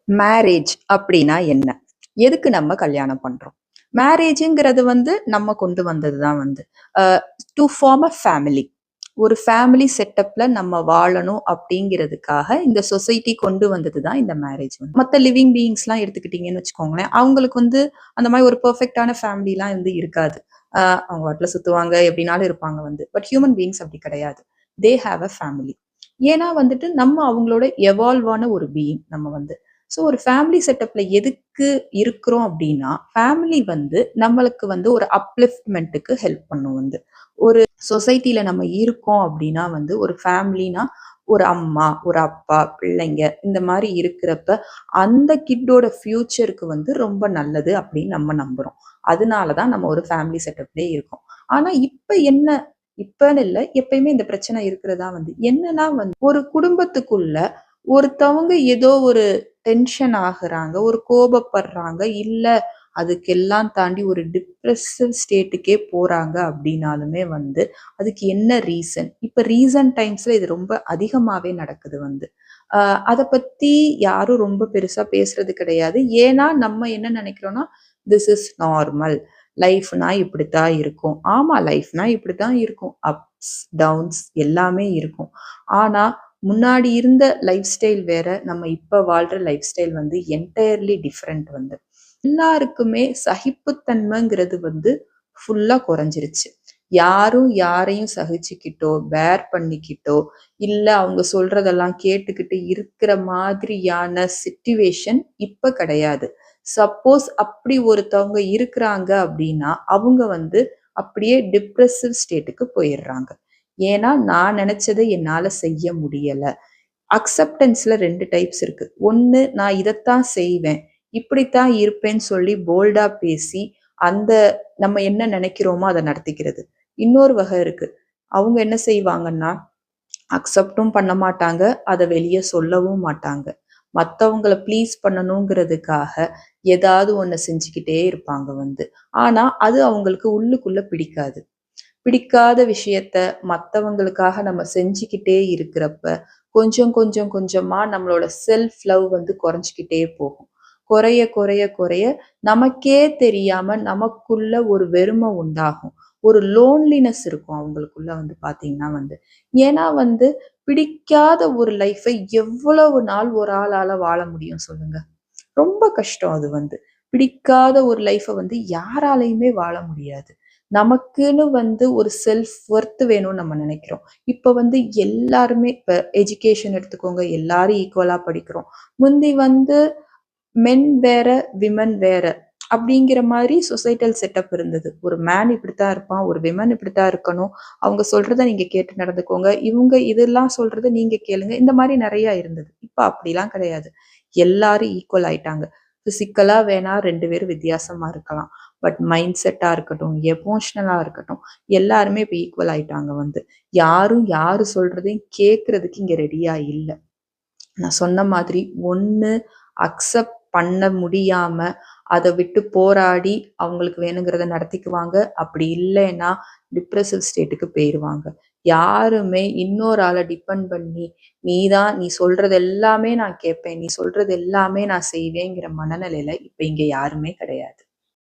Marriage அப்படின்னா என்ன? எதுக்கு நம்ம கல்யாணம் பண்றோம்? மேரேஜ்ங்கிறது நம்ம கொண்டு வந்தது தான் அ டூ ஃபார்ம் அ ஃபேமிலி. ஒரு ஃபேமிலி செட்டப்ல நம்ம வாழணும் அப்படிங்கிறதுக்காக இந்த சொசைட்டி கொண்டு வந்தது தான் இந்த மேரேஜ் மத்த லிவிங் பீயிங்ஸ்லாம் எடுத்துக்கிட்டீங்கன்னு வச்சுக்கோங்களேன். அவங்களுக்கு அந்த மாரி ஒரு பெர்ஃபெக்ட்டான ஃபேமிலிலாம் இருக்காது. அ அவங்க பாட்டுல சுத்துவாங்க, எப்படினாலும் இருப்பாங்க பட் ஹியூமன் பீயிங்ஸ் அப்படி கிடையாது. They have a family. ஏன்னா நம்ம அவங்களோட எவால்வ் ஆன ஒரு பீயிங் நம்ம ஸோ ஒரு ஃபேமிலி செட்டப்ல எதுக்கு இருக்கிறோம் அப்படின்னா, ஃபேமிலி நம்மளுக்கு ஒரு அப்லிஃப்ட்மென்ட்க்கு ஹெல்ப் பண்ணும் ஒரு சொசைட்டில நம்ம இருக்கோம் அப்படின்னா ஒரு ஃபேமிலினா ஒரு அம்மா, ஒரு அப்பா, பிள்ளைங்க இந்த மாரி இருக்கிறப்ப, அந்த கிட்டோட ஃபியூச்சருக்கு ரொம்ப நல்லது அப்படின்னு நம்ம நம்புறோம். அதனால தான் நம்ம ஒரு ஃபேமிலி செட்டப்லயே இருக்கோம். ஆனா இப்பன்னு இல்ல, எப்பயுமே இந்த பிரச்சனை இருக்கிறதா என்னன்னா ஒரு குடும்பத்துக்குள்ள ஒருத்தவங்க ஏதோ ஒரு டென்ஷன் ஆகுறாங்க, ஒரு கோபப்படுறாங்க, இல்ல அதுக்கெல்லாம் தாண்டி ஒரு டிப்ரசிவ் ஸ்டேட்டுக்கே போறாங்க அப்படின்னாலுமே அதுக்கு என்ன ரீசன்? இப்ப ரீசன்ட் டைம்ஸ்ல இது ரொம்ப அதிகமாவே நடக்குது அ அத பத்தி யாரும் ரொம்ப பெருசா பேசுறது கிடையாது. ஏன்னா நம்ம என்ன நினைக்கிறோம்னா, திஸ் இஸ் நார்மல். லைஃப்னா இப்படித்தான் இருக்கும். ஆமா, லைஃப்னா இப்படித்தான் இருக்கும். அப்ஸ், டவுன்ஸ் எல்லாமே இருக்கும். ஆனா முன்னாடி இருந்த லைஃப் ஸ்டைல் வேற. நம்ம இப்ப வாழ்ற லைஃப் ஸ்டைல் என்டையர்லி டிஃபரெண்ட் எல்லாருக்குமே சகிப்புத்தன்மைங்கிறது ஃபுல்லா குறைஞ்சிருச்சு. யாரும் யாரையும் சகிச்சுக்கிட்டோ, பேர் பண்ணிக்கிட்டோ, இல்ல அவங்க சொல்றதெல்லாம் கேட்டுக்கிட்டு இருக்கிற மாதிரியான சிச்சுவேஷன் இப்ப கிடையாது. சப்போஸ் அப்படி ஒருத்தவங்க இருக்கிறாங்க அப்படின்னா, அவங்க அப்படியே டிப்ரசிவ் ஸ்டேட்டுக்கு போயிடுறாங்க. ஏன்னா, நான் நெனச்சத என்னால செய்ய முடியல. அக்செப்டன்ஸ்ல 2 டைப்ஸ் இருக்கு. ஒண்ணு நான் இதத்தான் செய்வேன். இப்படித்தான் இருப்பேன்னு சொல்லி போல்டா பேசி, அந்த நம்ம என்ன நெனைக்கிறோமோ அத நடத்திக்கிறது. இன்னொரு வகை இருக்கு. அவங்க என்ன செய்வாங்கன்னா, அக்செப்டும் பண்ண மாட்டாங்க. அத வெளிய சொல்லவும் மாட்டாங்க. மத்தவங்கள ப்ளீஸ் பண்ணணுங்கிறதுக்காக ஏதாவது ஒண்ண செஞ்சுக்கிட்டே இருப்பாங்க ஆனா, அது அவங்களுக்கு உள்ளுக்குள்ள பிடிக்காது. பிடிக்காத விஷயத்த மத்தவங்களுக்காக நம்ம செஞ்சுக்கிட்டே இருக்கிறப்ப, கொஞ்சம் கொஞ்சம் கொஞ்சமா நம்மளோட செல்ஃப் லவ் குறைஞ்சுக்கிட்டே போகும். குறைய குறைய குறைய நமக்கே தெரியாம நமக்குள்ள ஒரு வெறுமை உண்டாகும். ஒரு லோன்லினஸ் இருக்கும் அவங்களுக்குள்ள பார்த்தீங்கன்னா ஏன்னா பிடிக்காத ஒரு லைஃப எவ்வளவு நாள் ஒரு ஆளால வாழ முடியும் சொல்லுங்க? ரொம்ப கஷ்டம் அது பிடிக்காத ஒரு லைஃப யாராலயுமே வாழ முடியாது. நமக்குன்னு ஒரு செல்ஃப் வொர்த் வேணும்னு நம்ம நினைக்கிறோம். இப்ப எல்லாருமே இப்ப எஜுகேஷன் எடுத்துக்கோங்க. எல்லாரும் ஈக்குவலா படிக்கிறோம். முந்தி மென் வேற, விமன் வேற அப்படிங்கிற மாரி சொசைட்டல் செட்டப் இருந்தது. ஒரு மேன் இப்படித்தான் இருப்பான். ஒரு விமன் இப்படித்தான் இருக்கணும். அவங்க சொல்றத நீங்க கேட்டு நடந்துக்கோங்க. இவங்க இதெல்லாம் சொல்றத நீங்க கேளுங்க. இந்த மாரி நெறைய இருந்தது. இப்ப அப்படிலாம் கிடையாது. எல்லாரும் ஈக்குவல் ஆயிட்டாங்க. பிசிக்கலா வேணா 2 பேரும் வித்தியாசமா இருக்கலாம். பட் மைண்ட் செட்டா இருக்கட்டும், எமோஷனலா இருக்கட்டும், எல்லாருமே இப்ப ஈக்குவல் ஆயிட்டாங்க யாரும் யாரு சொல்றதையும் கேட்கறதுக்கு இங்க ரெடியா இல்ல. நான் சொன்ன மாதிரி ஒண்ணு அக்செப்ட் பண்ண முடியாம, அத விட்டு போராடி அவங்களுக்கு வேணுங்கிறத நடத்திக்குவாங்க. அப்படி இல்லைன்னா டிப்ரசிவ் ஸ்டேட்டுக்கு போயிருவாங்க. யாருமே இன்னொரு ஆள டிபெண்ட் பண்ணி, நீ சொல்றது எல்லாமே நான் கேட்பேன். நீ சொல்றது எல்லாமே நான் செய்வேங்கிற மனநிலையில இப்ப இங்க யாருமே கிடையாது.